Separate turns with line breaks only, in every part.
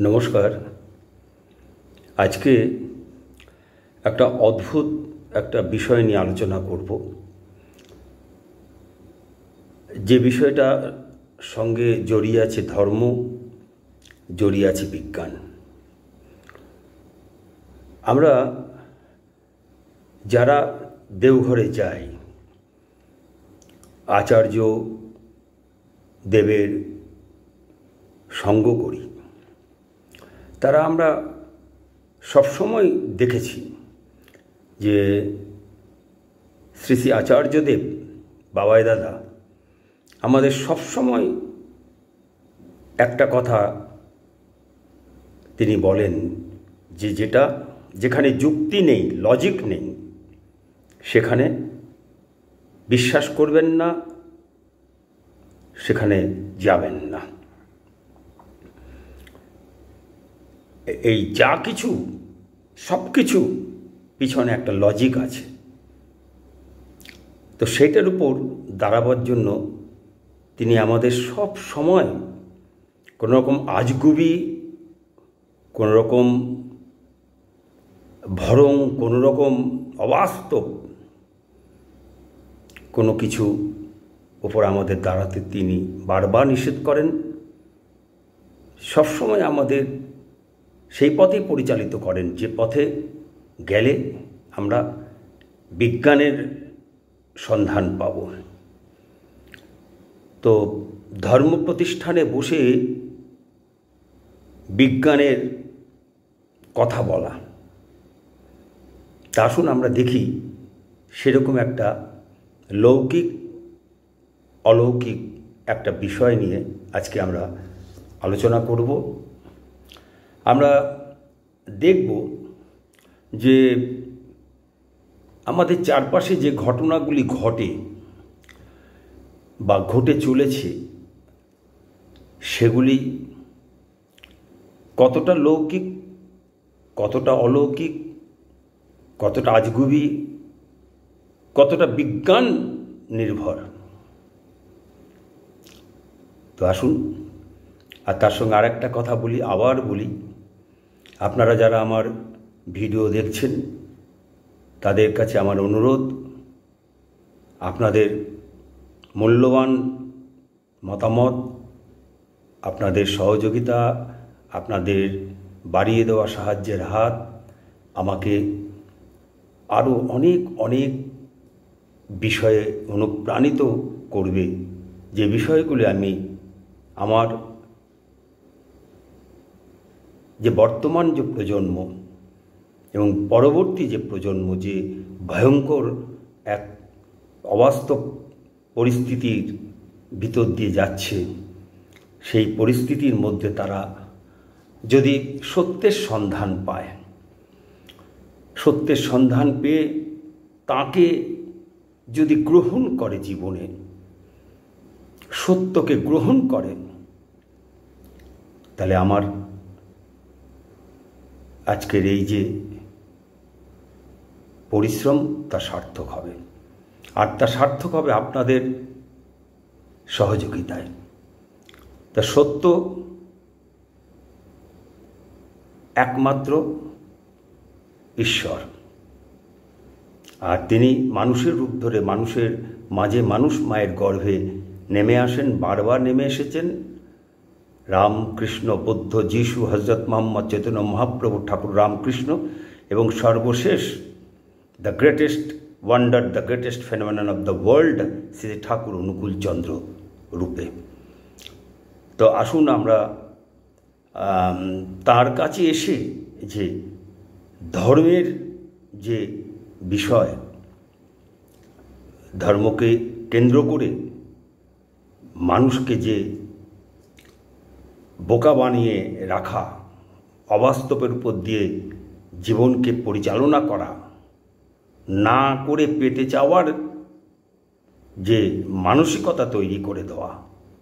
নমস্কার। আজকে একটা অদ্ভুত একটা বিষয় নিয়ে আলোচনা করব, যে বিষয়টার সঙ্গে জড়িয়ে আছে ধর্ম, জড়িয়ে আছে বিজ্ঞান। আমরা যারা দেওঘরে যাই, আচার্য দেবের সঙ্গ করি, তারা আমরা সবসময় দেখেছি যে শ্রী শ্রী আচার্যদেব বাবাই দাদা আমাদের সবসময় একটা কথা তিনি বলেন যে যেখানে যুক্তি নেই, লজিক নেই, সেখানে বিশ্বাস করবেন না, সেখানে যাবেন না। এই যা কিছু সব কিছু পিছনে একটা লজিক আছে, তো সেইটার উপর দাঁড়াবার জন্য তিনি আমাদের সব সময় কোনো রকম আজগুবি, কোনো রকম ভরং, কোনো রকম অবাস্তব কোনো কিছু ওপর আমাদের দাঁড়াতে তিনি বারবার নিষেধ করেন। সবসময় আমাদের সেই পথেই পরিচালিত করেন যে পথে গেলে আমরা বিজ্ঞানের সন্ধান পাব। তো ধর্ম প্রতিষ্ঠানে বসে বিজ্ঞানের কথা বলা, তা আসুন আমরা দেখি সেরকম একটা লৌকিক অলৌকিক একটা বিষয় নিয়ে আজকে আমরা আলোচনা করব। আমরা দেখব যে আমাদের চারপাশে যে ঘটনাগুলি ঘটে বা ঘটে চলেছে, সেগুলি কতটা লৌকিক, কতটা অলৌকিক, কতটা আজগুবি, কতটা বিজ্ঞান নির্ভর। তো আসুন, আর তার সঙ্গে আরেকটা কথা বলি, আবার বলি, আপনারা যারা আমার ভিডিও দেখছেন তাদের কাছে আমার অনুরোধ, আপনাদের মূল্যবান মতামত, আপনাদের সহযোগিতা, আপনাদের বাড়িয়ে দেওয়া সাহায্যের হাত আমাকে আরও অনেক অনেক বিষয়ে অনুপ্রাণিত করবে, যে বিষয়গুলি আমি আমার যে বর্তমান যে প্রজন্ম এবং পরবর্তী যে প্রজন্ম যে ভয়ঙ্কর এক অবাস্তব পরিস্থিতির ভিতর দিয়ে যাচ্ছে, সেই পরিস্থিতির মধ্যে তারা যদি সত্যের সন্ধান পায়, সত্যের সন্ধান পেয়ে তাকে যদি গ্রহণ করে, জীবনে সত্যকে গ্রহণ করে, তাহলে আমার আজকের এই যে পরিশ্রম তা সার্থক হবে। আর তা সার্থক হবে আপনাদের সহযোগিতায়। তা সত্য একমাত্র ঈশ্বর, আর তিনি মানুষের রূপ ধরে মানুষের মাঝে, মানুষ মায়ের গর্ভে নেমে আসেন, বারবার নেমে এসেছেন। রাম, কৃষ্ণ, বুদ্ধ, যিশু, হজরত মোহাম্মদ, চৈতন্য মহাপ্রভু, ঠাকুর রামকৃষ্ণ, এবং সর্বশেষ the greatest wonder, the greatest phenomenon of the world, Shri Thakur Anukul Chandra রূপে। তো আসুন আমরা তার কাছে এসে যে ধর্মের যে বিষয়, ধর্মকে কেন্দ্র করে মানুষকে যে বোকা বানিয়ে রাখা, অবাস্তবের উপর দিয়ে জীবনকে পরিচালনা করা, না করে পেতে চাওয়ার যে মানসিকতা তৈরি করে দেওয়া,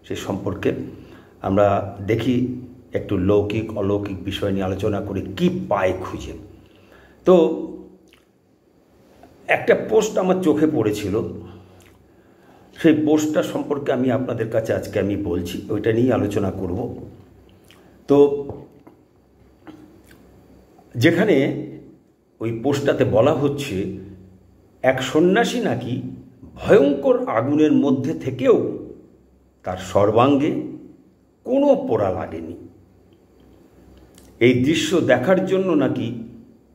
সে সম্পর্কে আমরা দেখি একটু লৌকিক অলৌকিক বিষয় নিয়ে আলোচনা করে কি পায় খুঁজে। তো একটা পোস্ট আমার চোখে পড়েছিল, সেই পোস্টটা সম্পর্কে আমি আপনাদের কাছে আজকে আমি বলছি, ওইটা নিয়ে আলোচনা করব। তো যেখানে ওই পোস্টটাতে বলা হচ্ছে এক সন্ন্যাসী নাকি ভয়ঙ্কর আগুনের মধ্যে থেকেও তার সর্বাঙ্গে কোনো পোড়া লাগেনি। এই দৃশ্য দেখার জন্য নাকি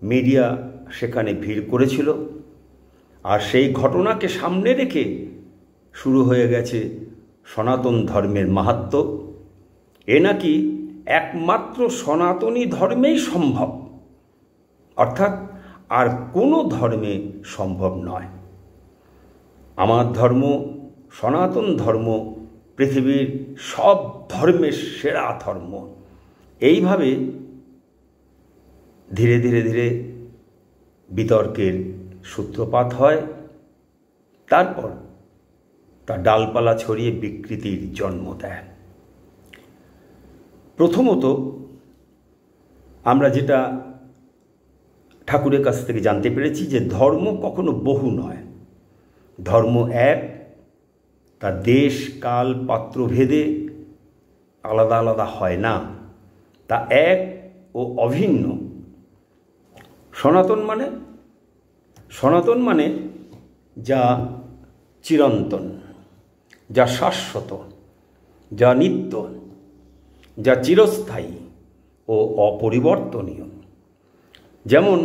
মিডিয়া সেখানে ভিড় করেছিল, আর সেই ঘটনাকে সামনে রেখে শুরু হয়ে গেছে সনাতন ধর্মের মাহাত্ম্য। এ নাকি একমাত্র সনাতনী ধর্মেই সম্ভব, অর্থাৎ আর কোনো ধর্মে সম্ভব নয়। আমার ধর্ম, সনাতন ধর্ম, পৃথিবীর সব ধর্মের সেরা ধর্ম। এইভাবে ধীরে ধীরে ধীরে বিতর্কের সূত্রপাত হয়, তারপর তা ডালপালা ছড়িয়ে বিকৃতির জন্ম দেয়। প্রথমত আমরা যেটা ঠাকুরের কাছ থেকে জানতে পেরেছি যে ধর্ম কখনো বহু নয়, ধর্ম এক। তা দেশ কাল পাত্র ভেদে আলাদা আলাদা হয় না, তা এক ও অভিন্ন। সনাতন মানে যা চিরন্তন, যা শাশ্বত, যা নিত্য, যা চিরস্থায়ী ও অপরিবর্তনীয়। যেমন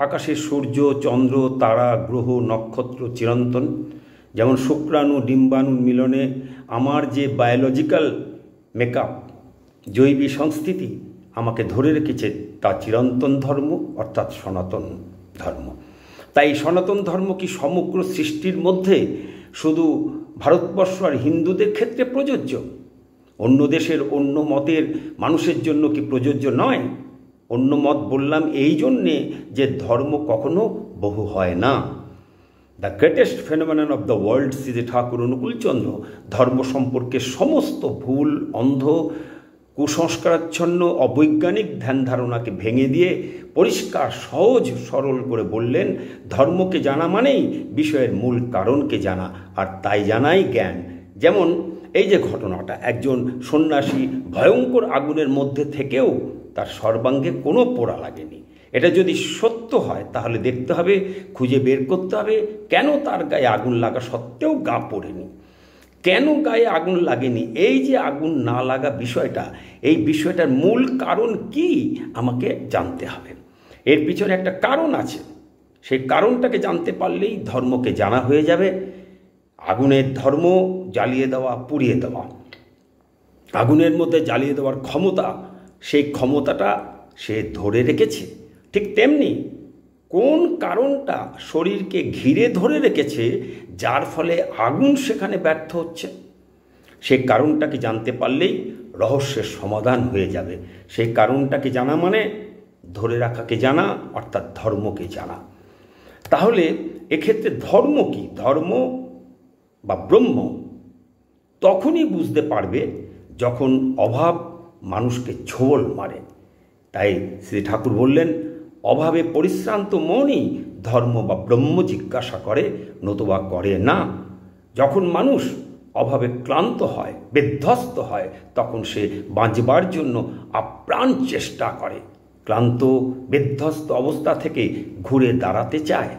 আকাশে সূর্য, চন্দ্র, তারা, গ্রহ, নক্ষত্র চিরন্তন। যেমন শুক্রাণু ডিম্বাণুর মিলনে আমার যে বায়োলজিক্যাল মেকআপ, জৈবিক সংস্থিতি আমাকে ধরে রেখেছে, তা চিরন্তন ধর্ম, অর্থাৎ সনাতন ধর্ম। তাই সনাতন ধর্ম কি সমগ্র সৃষ্টির মধ্যে শুধু ভারতবর্ষ আর হিন্দুদের ক্ষেত্রে প্রযোজ্য? অন্য দেশের অন্য মতের মানুষের জন্য কি প্রযোজ্য নয়? অন্য মত বললাম এই জন্যে যে ধর্ম কখনো বহু হয় না। The greatest phenomenon of the world Shri Thakur Anukulchandra ধর্ম সম্পর্কে সমস্ত ভুল, অন্ধ, কুসংস্কারাচ্ছন্ন, অবৈজ্ঞানিক ধ্যান ধারণাকে ভেঙে দিয়ে পরিষ্কার, সহজ, সরল করে বললেন, ধর্মকে জানা মানেই বিষয়ের মূল কারণকে জানা, আর তাই জানাই জ্ঞান। যেমন এই যে ঘটনাটা, একজন সন্ন্যাসী ভয়ঙ্কর আগুনের মধ্যে থেকেও তার সর্বাঙ্গে কোনো পোড়া লাগেনি। এটা যদি সত্য হয় তাহলে দেখতে হবে, খুঁজে বের করতে হবে কেন তার গায়ে আগুন লাগা সত্ত্বেও গা পোড়েনি, কেন গায়ে আগুন লাগেনি। এই যে আগুন না লাগা বিষয়টা, এই বিষয়টার মূল কারণ কি আমাকে জানতে হবে। এর পিছনে একটা কারণ আছে, সেই কারণটাকে জানতে পারলেই ধর্মকে জানা হয়ে যাবে। আগুনের ধর্ম জ্বালিয়ে দেওয়া, পুড়িয়ে দেওয়া। আগুনের মধ্যে জ্বালিয়ে দেওয়ার ক্ষমতা, সেই ক্ষমতাটা সে ধরে রেখেছে। ঠিক তেমনি কোন কারণটা শরীরকে ঘিরে ধরে রেখেছে, যার ফলে আগুন সেখানে ব্যর্থ হচ্ছে, সেই কারণটাকে জানতে পারলেই রহস্যের সমাধান হয়ে যাবে। সেই কারণটাকে জানা মানে ধরে রাখাকে জানা, অর্থাৎ ধর্মকে জানা। তাহলে এক্ষেত্রে ধর্ম কি? ধর্ম বা ব্রহ্ম তখনই বুঝতে পারবে যখন অভাব মানুষকে ছোবল মারে। তাই শ্রী ঠাকুর বললেন, অভাবে পরিশ্রান্ত মনই ধর্ম বা ব্রহ্ম জিজ্ঞাসা করে, নতুবা করে না। যখন মানুষ অভাবে ক্লান্ত হয়, বিধ্বস্ত হয়, তখন সে বাঁচবার জন্য আপ্রাণ চেষ্টা করে। ক্লান্ত বিধ্বস্ত অবস্থা থেকে ঘুরে দাঁড়াতে চায়,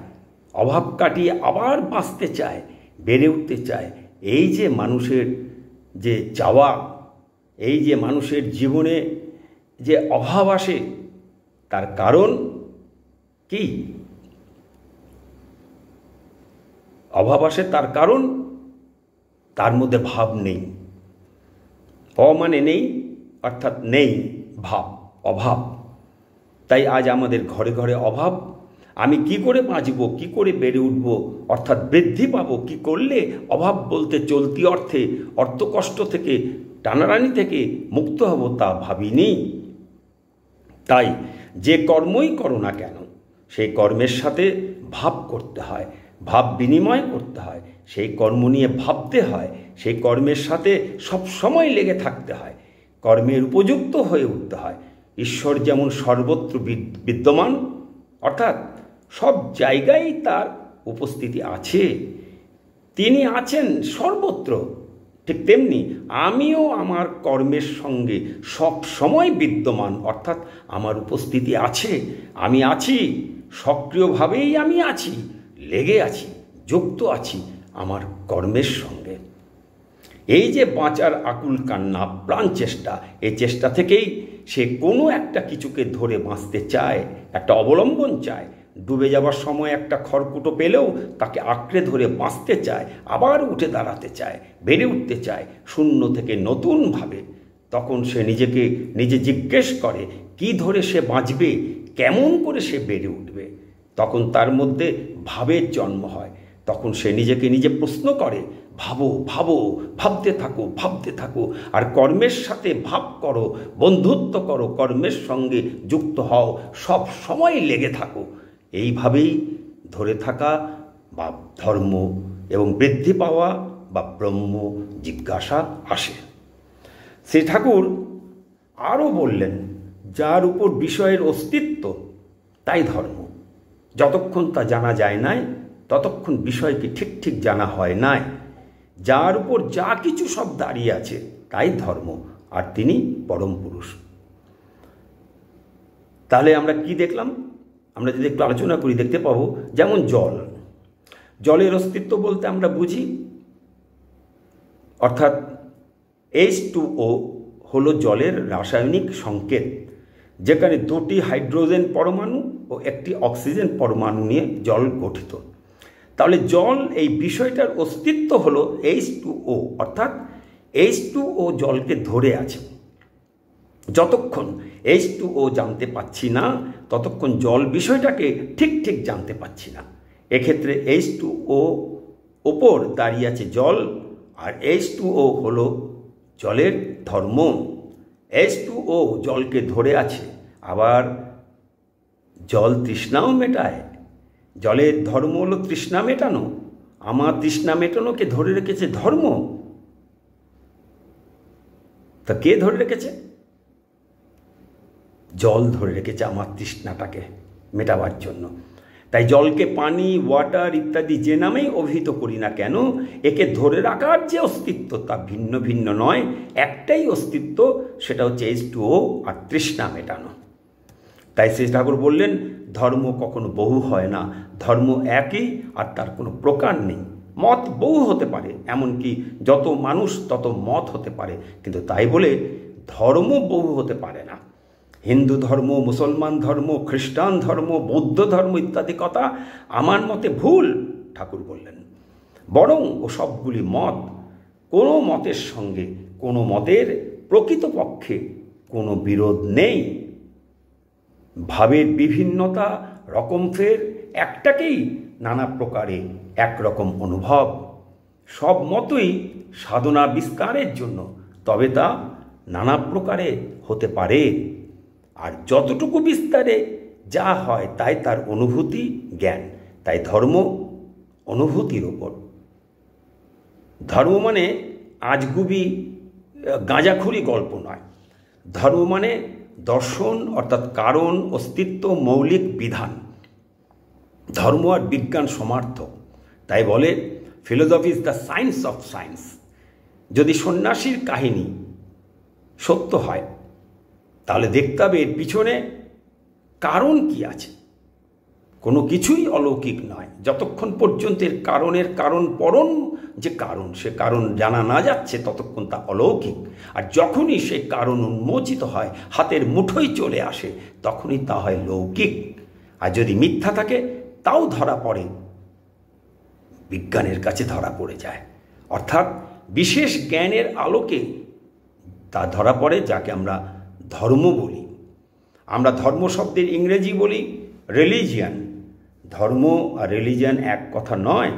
অভাব কাটিয়ে আবার বাঁচতে চায়, বেড়ে উঠতে চায়। এই যে মানুষের যে চাওয়া, এই যে মানুষের জীবনে যে অভাব আসে, তার কারণ কি? অভাব আসে তার কারণ তার মধ্যে ভাব নেই। মানে নেই, অর্থাৎ নেই ভাব, অভাব। তাই আজ আমাদের ঘরে ঘরে অভাব। আমি কি করে বাঁচব, কি করে বেড়ে উঠব, অর্থাৎ বৃদ্ধি পাবো কি করলে, অভাব বলতে চলতি অর্থে অর্থকষ্ট থেকে, টানাটানি থেকে মুক্ত হব, তা ভাবিনি। তাই যে কর্মই করো না কেন, সেই কর্মের সাথে ভাব করতে হয়, ভাব বিনিময় করতে হয়, সেই কর্ম নিয়ে ভাবতে হয়, সেই কর্মের সাথে সব সময় লেগে থাকতে হয়, কর্মের উপযুক্ত হয়ে উঠতে হয়। ঈশ্বর যেমন সর্বত্র বিদ্যমান, অর্থাৎ সব জায়গায় তার উপস্থিতি আছে, তিনি আছেন সর্বত্র, ঠিক তেমনি আমিও আমার কর্মের সঙ্গে সব সময় বিদ্যমান, অর্থাৎ আমার উপস্থিতি আছে, আমি আছি, সক্রিয়ভাবেই আমি আছি, লেগে আছি, যুক্ত আছি আমার কর্মের সঙ্গে। এই যে বাঁচার আকুল কান্না, প্রাণ চেষ্টা, এই চেষ্টা থেকেই সে কোনো একটা কিছুকে ধরে বাঁচতে চায়, একটা অবলম্বন চায়। ডুবে যাবার সময় একটা খড়কুটো পেলেও তাকে আঁকড়ে ধরে বাঁচতে চায়, আবার উঠে দাঁড়াতে চায়, বেড়ে উঠতে চায় শূন্য থেকে নতুনভাবে। তখন সে নিজে জিজ্ঞেস করে কি ধরে সে বাঁচবে, কেমন করে সে বেড়ে উঠবে। তখন তার মধ্যে ভাবের জন্ম হয়। তখন সে নিজে প্রশ্ন করে, ভাবো ভাবো, ভাবতে থাকো, ভাবতে থাকো, আর কর্মের সাথে ভাব করো, বন্ধুত্ব করো, কর্মের সঙ্গে যুক্ত হও, সব সময় লেগে থাকো। এইভাবেই ধরে থাকা বা ধর্ম এবং বৃদ্ধি পাওয়া বা ব্রহ্ম জিজ্ঞাসা আসে। শ্রী ঠাকুর আরও বললেন, যার উপর বিষয়ের অস্তিত্ব তাই ধর্ম। যতক্ষণ তা জানা যায় নাই ততক্ষণ বিষয়কে ঠিক জানা হয় নাই। যার উপর যা কিছু সব দাঁড়িয়ে আছে তাই ধর্ম, আর তিনি পরম পুরুষ। তাহলে আমরা কি দেখলাম? আমরা যদি একটু আলোচনা করি দেখতে পাবো, যেমন জলের অস্তিত্ব বলতে আমরা বুঝি, অর্থাৎ H2O হলো জলের রাসায়নিক সংকেত, যেখানে দুটি হাইড্রোজেন পরমাণু ও একটি অক্সিজেন পরমাণু নিয়ে জল গঠিত। তাহলে জল, এই বিষয়টার অস্তিত্ব হলো H2O, অর্থাৎ H2O জলকে ধরে আছে। যতক্ষণ H2O জানতে পাচ্ছি না ততক্ষণ জল বিষয়টাকে ঠিক জানতে পাচ্ছি না। এক্ষেত্রে H2O ওপর দাঁড়িয়ে আছে জল, আর H2O হলো জলের ধর্ম। H2O জলকে ধরে আছে, আবার জল তৃষ্ণাও মেটায়। জলের ধর্ম হলো তৃষ্ণা মেটানো। আমার তৃষ্ণা মেটানোকে ধরে রেখেছে ধর্ম। তা কে ধরে রেখেছে? জল ধরে রেখেছে আমার তৃষ্ণাটাকে মেটাবার জন্য। তাই জলকে পানি, ওয়াটার ইত্যাদি যে নামেই অভিহিত করি না কেন, একে ধরে রাখার যে অস্তিত্ব তা ভিন্ন নয়, একটাই অস্তিত্ব, সেটা হচ্ছে H2O আর তৃষ্ণা মেটানো। তাই শ্রী ঠাকুর বললেন, ধর্ম কখনো বহু হয় না, ধর্ম একই, আর তার কোনো প্রকার নেই। মত বহু হতে পারে, এমনকি যত মানুষ তত মত হতে পারে, কিন্তু তাই বলে ধর্ম বহু হতে পারে না। হিন্দু ধর্ম, মুসলমান ধর্ম, খ্রিস্টান ধর্ম, বৌদ্ধ ধর্ম ইত্যাদি কথা আমার মতে ভুল, ঠাকুর বললেন। বরং ও সবগুলি মত, কোনো মতের সঙ্গে কোনো মতের প্রকৃতপক্ষে কোনো বিরোধ নেই। ভাবের বিভিন্নতা, রকমফের, একটাকেই নানা প্রকারে একরকম অনুভব। সব মতই সাধনা বিস্তারের জন্য, তবে তা নানা প্রকারে হতে পারে। আর যতটুকু বিস্তারে যা হয় তাই তার অনুভূতি, জ্ঞান। তাই ধর্ম অনুভূতির ওপর। ধর্ম মানে আজগুবি গাঁজাখুরি গল্প নয়। ধর্ম মানে দর্শন, অর্থাৎ কারণ, অস্তিত্ব, মৌলিক বিধান। ধর্ম আর বিজ্ঞান সমার্থক। তাই বলে philosophy is the science of science. যদি সন্ন্যাসীর কাহিনী সত্য হয় তাহলে দেখতে হবে এর পিছনে কারণ কি আছে। কোনো কিছুই অলৌকিক নয় যতক্ষণ পর্যন্ত এর কারণ পরম যে কারণ, সে কারণ জানা না যাচ্ছে ততক্ষণ তা অলৌকিক। আর যখনই সে কারণ উন্মোচিত হয়, হাতের মুঠোয় চলে আসে, তখনই তা হয় লৌকিক। আর যদি মিথ্যা থাকে তাও ধরা পড়ে, বিজ্ঞানের কাছে ধরা পড়ে যায়। অর্থাৎ বিশেষ জ্ঞানের আলোকে তা ধরা পড়ে, যাকে আমরা ধর্ম বলি। আমরা ধর্ম শব্দের ইংরেজি বলি রিলিজিয়ান। ধর্ম আর রিলিজিয়ান এক কথা নয়।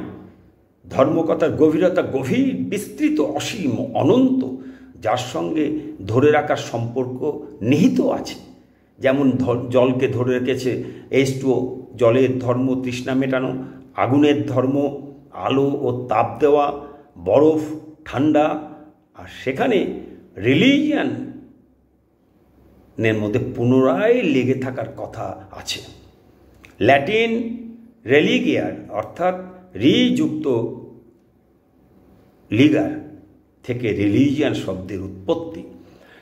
ধর্ম কথার গভীরতা গভীর, বিস্তৃত, অসীম, অনন্ত, যার সঙ্গে ধরে রাখার সম্পর্ক নিহিত আছে। যেমন জলকে ধরে রেখেছে H2O, জলের ধর্ম তৃষ্ণা মেটানো, আগুনের ধর্ম আলো ও তাপ দেওয়া, বরফ ঠান্ডা, আর সেখানে রিলিজিয়ানের মধ্যে পুনরায় লেগে থাকার কথা আছে। ল্যাটিন রেলিগিয়ার অর্থাৎ রি যুক্ত লিগার থেকে রিলিজিয়ান শব্দের উৎপত্তি।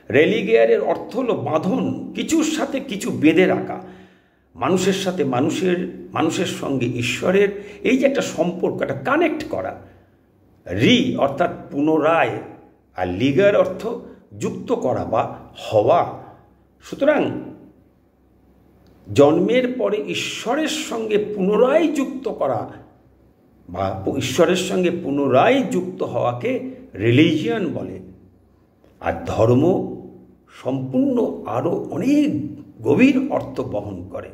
রেলিগিয়ারের অর্থ হলো বাঁধন, কিছুর সাথে কিছু বেঁধে রাখা, মানুষের সাথে মানুষের সঙ্গে ঈশ্বরের এই যে একটা সম্পর্ক, একটা কানেক্ট করা। অর্থাৎ পুনরায়, আর লিগার অর্থ যুক্ত করা বা হওয়া। সুতরাং জন্মের পরে ঈশ্বরের সঙ্গে পুনরায় যুক্ত করা বা ঈশ্বরের সঙ্গে পুনরায় যুক্ত হওয়াকে রিলিজিয়ান বলে। আর ধর্ম সম্পূর্ণ আরও অনেক গভীর অর্থ বহন করে।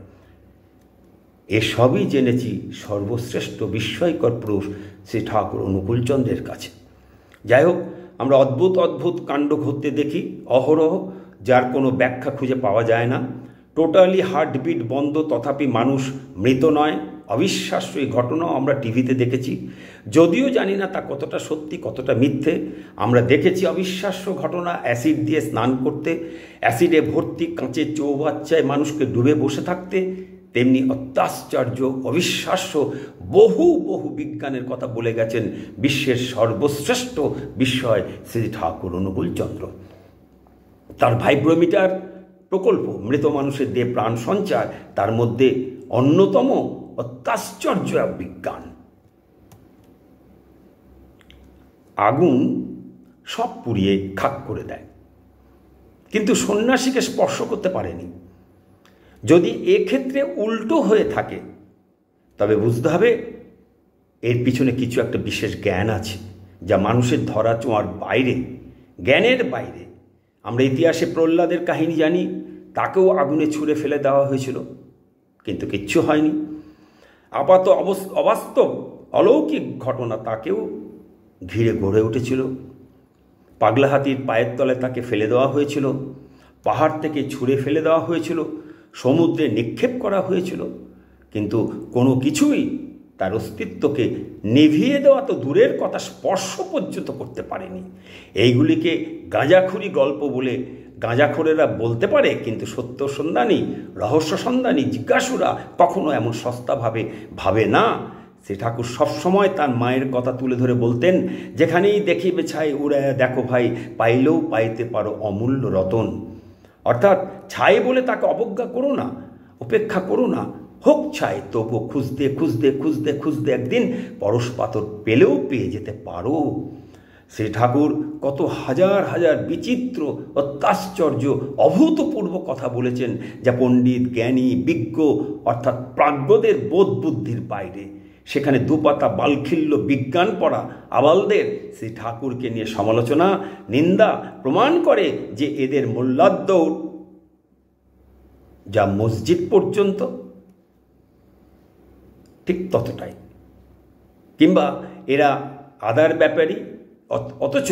এসবই জেনেছি সর্বশ্রেষ্ঠ বিস্ময়কর পুরুষ শ্রী ঠাকুর অনুকূলচন্দ্রের কাছে। যাই হোক, আমরা অদ্ভুত অদ্ভুত কাণ্ড ঘটতে দেখি অহরহ, যার কোনো ব্যাখ্যা খুঁজে পাওয়া যায় না। টোটালি হার্টবিট বন্ধ, তথাপি মানুষ মৃত নয়। অবিশ্বাস্য এই ঘটনাও আমরা টিভিতে দেখেছি, যদিও জানি না তা কতটা সত্যি কতটা মিথ্যে। আমরা দেখেছি অবিশ্বাস্য ঘটনা, অ্যাসিড দিয়ে স্নান করতে, অ্যাসিডে ভর্তি কাঁচের চৌবাচ্চায় মানুষকে ডুবে বসে থাকতে। তেমনি অত্যাশ্চর্য অবিশ্বাস্য বহু বহু বিজ্ঞানের কথা বলে গেছেন বিশ্বের সর্বশ্রেষ্ঠ বিস্ময় শ্রী ঠাকুর অনুকূলচন্দ্র। তার ভাইব্রোমিটার প্রকল্প, মৃত মানুষের দেহে প্রাণ সঞ্চার, তার মধ্যে অন্যতম অত্যাশ্চর্য বিজ্ঞান। আগুন সব পুড়িয়ে খাক করে দেয়, কিন্তু সন্ন্যাসীকে স্পর্শ করতে পারেনি। যদি এক্ষেত্রে উল্টো হয়ে থাকে, তবে বুঝতে হবে এর পিছনে কিছু একটা বিশেষ জ্ঞান আছে, যা মানুষের ধরা ছোঁয়ার বাইরে, জ্ঞানের বাইরে। আমরা ইতিহাসে প্রহ্লাদের কাহিনী জানি, তাকেও আগুনে ছুঁড়ে ফেলে দেওয়া হয়েছিল, কিন্তু কিচ্ছু হয়নি। আপাত অবাস্তব অলৌকিক ঘটনা তাকেও ঘিরে গড়ে উঠেছিল। পাগলা হাতির পায়ের তলে তাকে ফেলে দেওয়া হয়েছিল, পাহাড় থেকে ছুঁড়ে ফেলে দেওয়া হয়েছিল, সমুদ্রে নিক্ষেপ করা হয়েছিল, কিন্তু কোনো কিছুই তার অস্তিত্বকে নিভিয়ে দেওয়া তো দূরের কথা, স্পর্শ পর্যন্ত করতে পারেনি। এইগুলিকে গাঁজাখুরি গল্প বলে গাঁজাখোরেরা বলতে পারে, কিন্তু সত্য সন্ধানী, রহস্য সন্ধানী জিজ্ঞাসুরা কখনো এমন সস্তাভাবে ভাবে না। শ্রী ঠাকুর সবসময় তার মায়ের কথা তুলে ধরে বলতেন, যেখানেই দেখিবে ছাই উড়ায় দেখো ভাই, পাইলেও পাইতে পারো অমূল্য রতন। অর্থাৎ ছাই বলে তাকে অবজ্ঞা করো না, উপেক্ষা করো না, হোক ছাই, তবু খুঁজতে খুঁজতে খুঁজতে খুঁজতে একদিন পরশ পাথর পেলেও পেয়ে যেতে পারো। শ্রী ঠাকুর কত হাজার হাজার বিচিত্র অত্যাশ্চর্য অভূতপূর্ব কথা বলেছেন, যা পণ্ডিত জ্ঞানী বিজ্ঞ অর্থাৎ প্রাজ্ঞদের বোধ বুদ্ধির বাইরে। সেখানে দুপাতা বালখিল্য বিজ্ঞান পড়া আবালদের শ্রী ঠাকুরকে নিয়ে সমালোচনা, নিন্দা প্রমাণ করে যে এদের মোল্লাদ্দৌড় যা মসজিদ পর্যন্ত, ঠিক ততটাই। কিংবা এরা আদার ব্যাপারী, অথচ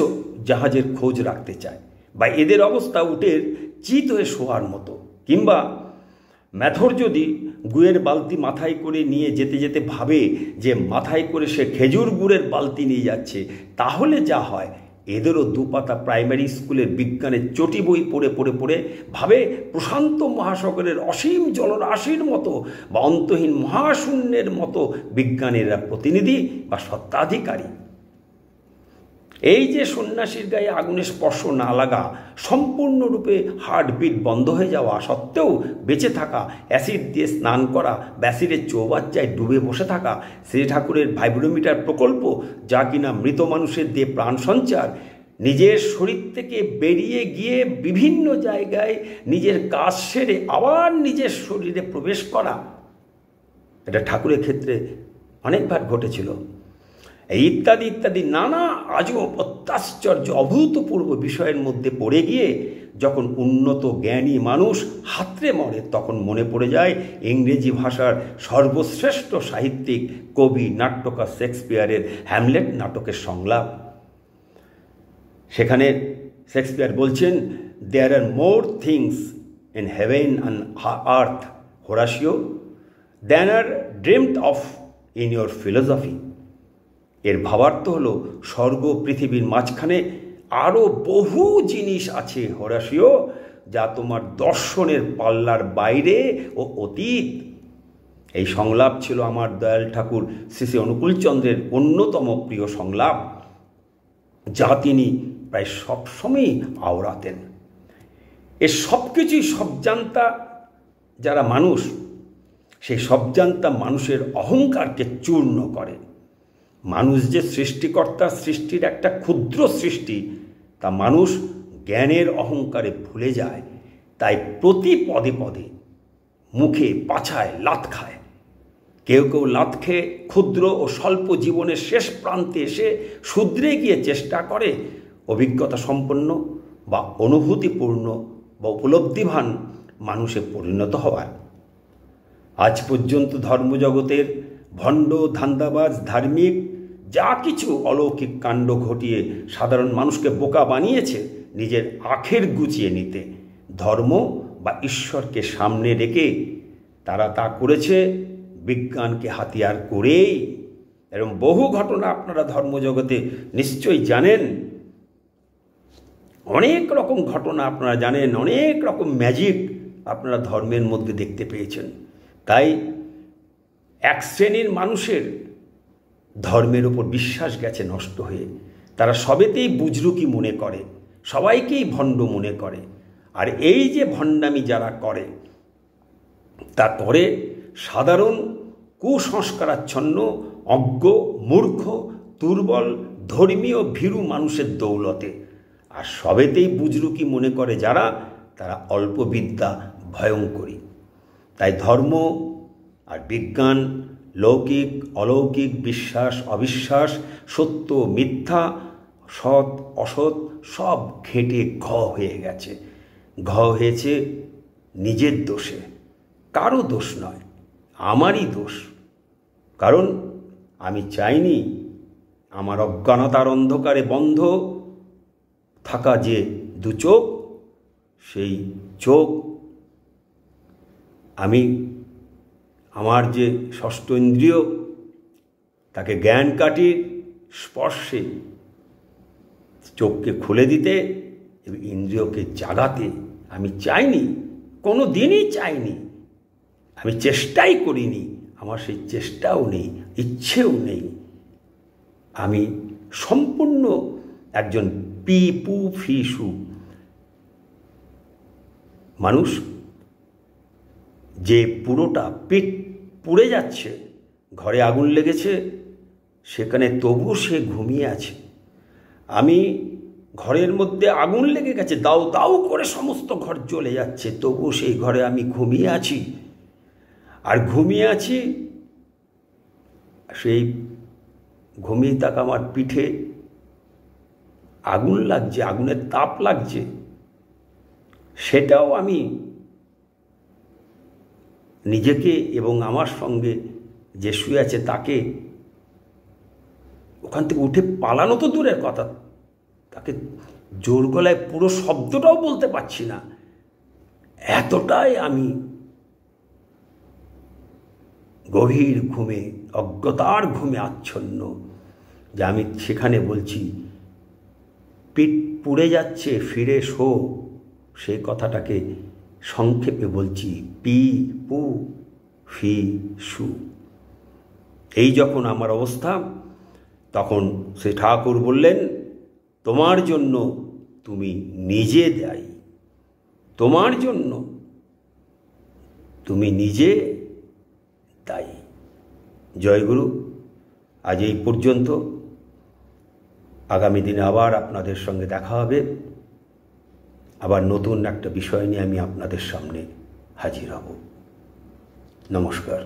জাহাজের খোঁজ রাখতে চায়। বা এদের অবস্থা উটের চিত হয়ে শোয়ার মতো। কিংবা ম্যাথর যদি গুড়ের বালতি মাথায় করে নিয়ে যেতে যেতে ভাবে যে মাথায় করে সে খেজুর গুড়ের বালতি নিয়ে যাচ্ছে, তাহলে যা হয়, এদেরও দুপাতা প্রাইমারি স্কুলের বিজ্ঞানের চটি বই পড়ে পড়ে পড়ে ভাবে প্রশান্ত মহাসাগরের অসীম জলরাশির মতো বা অন্তহীন মহাশূন্যের মতো বিজ্ঞানের প্রতিনিধি বা সত্ত্বাধিকারী। এই যে সন্ন্যাসীর গায়ে আগুনের স্পর্শ না লাগা, সম্পূর্ণরূপে হার্টবিট বন্ধ হয়ে যাওয়া সত্ত্বেও বেঁচে থাকা, অ্যাসিড দিয়ে স্নান করা, অ্যাসিডের চৌবাচ্চায় ডুবে বসে থাকা, শ্রী ঠাকুরের ভাইব্রোমিটার প্রকল্প, যা কিনা মৃত মানুষের দিয়ে প্রাণ সঞ্চার, নিজের শরীর থেকে বেরিয়ে গিয়ে বিভিন্ন জায়গায় নিজের কাজ সেরে আবার নিজের শরীরে প্রবেশ করা, এটা ঠাকুরের ক্ষেত্রে অনেকবার ঘটেছিল। এই ইত্যাদি ইত্যাদি নানা আজব অত্যাশ্চর্য অভূতপূর্ব বিষয়ের মধ্যে পড়ে গিয়ে যখন উন্নত জ্ঞানী মানুষ হাতড়ে মরে, তখন মনে পড়ে যায় ইংরেজি ভাষার সর্বশ্রেষ্ঠ সাহিত্যিক, কবি, নাট্যকার শেক্সপিয়ারের হ্যামলেট নাটকের সংলাপ। সেখানে শেক্সপিয়ার বলছেন, there are more things in heaven and earth, Horatio, than are dreamed of in your philosophy. এর ভাবার্থ হলো, স্বর্গ পৃথিবীর মাঝখানে আরও বহু জিনিস আছে হোরাসিও, যা তোমার দর্শনের পাল্লার বাইরে ও অতীত। এই সংলাপ ছিল আমার দয়াল ঠাকুর শ্রী শ্রী অনুকূলচন্দ্রের অন্যতম প্রিয় সংলাপ। যা তিনি প্রায় সবসময়ই আওড়াতেন। এ সব কিছুই সবজান্তা যারা মানুষ, সেই সবজান্তা মানুষের অহংকারকে চূর্ণ করে। মানুষ যে সৃষ্টিকর্তা, সৃষ্টির একটা ক্ষুদ্র সৃষ্টি, তা মানুষ জ্ঞানের অহংকারে ভুলে যায়। তাই প্রতি পদে পদে মুখে পাছায় লাথ খায়। কেউ কেউ লাথ খেয়ে ক্ষুদ্র ও স্বল্প জীবনের শেষ প্রান্তে এসে শুধরে গিয়ে চেষ্টা করে অভিজ্ঞতা সম্পন্ন বা অনুভূতিপূর্ণ বা উপলব্ধিবান মানুষে পরিণত হওয়ার। আজ পর্যন্ত ধর্মজগতের ভণ্ড, ধান্দাবাজ, ধার্মিক যা কিছু অলৌকিক কাণ্ড ঘটিয়ে সাধারণ মানুষকে বোকা বানিয়েছে নিজের আখের গুছিয়ে নিতে, ধর্ম বা ঈশ্বরকে সামনে রেখে তারা তা করেছে বিজ্ঞানকে হাতিয়ার করেই। এরকম বহু ঘটনা আপনারা ধর্মজগতে নিশ্চয়ই জানেন। অনেক রকম ঘটনা আপনারা জানেন, অনেক রকম ম্যাজিক আপনারা ধর্মের মধ্যে দেখতে পেয়েছেন। তাই এক শ্রেণীর মানুষের ধর্মের উপর বিশ্বাস গেছে নষ্ট হয়ে। তারা সবেতেই বুজরুকি মনে করে, সবাইকেই ভণ্ড মনে করে। আর এই যে ভণ্ডামি যারা করে, তা করে সাধারণ কুসংস্কারাচ্ছন্ন, অজ্ঞ, মূর্খ, দুর্বল, ধর্মীয় ভীরু মানুষের দৌলতে। আর সবেতেই বুজরুকি মনে করে যারা, তারা অল্পবিদ্যা ভয়ঙ্করী। তাই ধর্ম আর বিজ্ঞান, লৌকিক অলৌকিক, বিশ্বাস অবিশ্বাস, সত্য মিথ্যা, সৎ অসৎ সব ঘেঁটে হয়ে গেছে। হয়েছে নিজের দোষে, কারো দোষ নয়, আমারই দোষ। কারণ আমি চাইনি আমার অজ্ঞানতার অন্ধকারে বন্ধ থাকা যে দু চোখ, সেই চোখ আমি আমার যে ষষ্ঠ ইন্দ্রিয়, তাকে জ্ঞান কাটির স্পর্শে চোখকে খুলে দিতে এবং ইন্দ্রিয়কে জাগাতে আমি চাইনি, কোনো দিনই চাইনি। আমি চেষ্টাই করিনি, আমার সেই চেষ্টাও নেই, ইচ্ছেও নেই। আমি সম্পূর্ণ একজন পি পু ফি সু মানুষ, যে পুরোটা পেট পুড়ে যাচ্ছে, ঘরে আগুন লেগেছে, সেখানে তবু সে ঘুমিয়ে আছে। আমি ঘরের মধ্যে আগুন লেগে গেছে, দাউ দাউ করে সমস্ত ঘর জ্বলে যাচ্ছে, তবু সেই ঘরে আমি ঘুমিয়ে আছি। আর ঘুমিয়ে আছি, সেই ঘুমিয়ে থাকা আমার পিঠে আগুন লাগছে, আগুনের তাপ লাগছে, সেটাও আমি নিজেকে এবং আমার সঙ্গে যে শুয়ে আছে তাকে ওখান থেকে উঠে পালানো তো দূরের কথা, তাকে জোর গলায় পুরো শব্দটাও বলতে পারছি না। এতটাই আমি গভীর ঘুমে, অজ্ঞতার ঘুমে আচ্ছন্ন, যে আমি সেখানে বলছি পিঠ পুড়ে যাচ্ছে, ফিরে শো। সেই কথাটাকে সংক্ষেপে বলছি পি পু ফি সু। এই যখন আমার অবস্থা, তখন সে ঠাকুর বললেন, তোমার জন্য তুমি নিজে দায়ী, তোমার জন্য তুমি নিজে দায়ী। জয়গুরু। আজ এই পর্যন্ত। আগামী দিনে আবার আপনাদের সঙ্গে দেখা হবে, আবার নতুন একটা বিষয় নিয়ে আমি আপনাদের সামনে হাজির হব। নমস্কার।